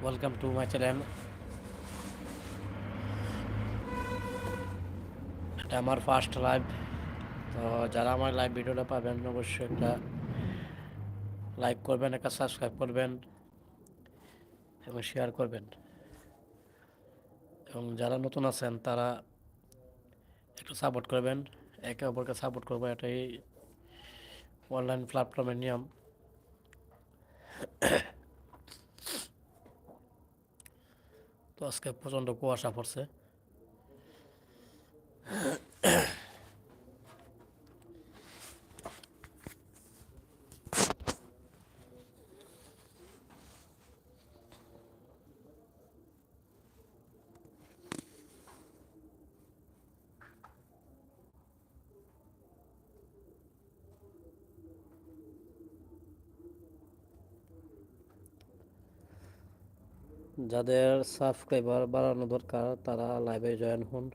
Welcome to my channel. এটা আমার first live. তো যারা আমার লাইভ ভিডিওটা পাবেন অবশ্যই একটা লাইক করবেন, একটা সাবস্ক্রাইব করবেন এবং শেয়ার করবেন। এবং যারা নতুন আছেন তারা একটু সাপোর্ট করবেন, একে অপরকে সাপোর্ট করবো, এটাই অনলাইন প্ল্যাটফর্মের নিয়ম। তো আজকে প্রচণ্ড কুয়াশা পড়ছে। যাদের সাবস্ক্রাইবার বাড়ানো দরকার তারা লাইভে জয়েন হন।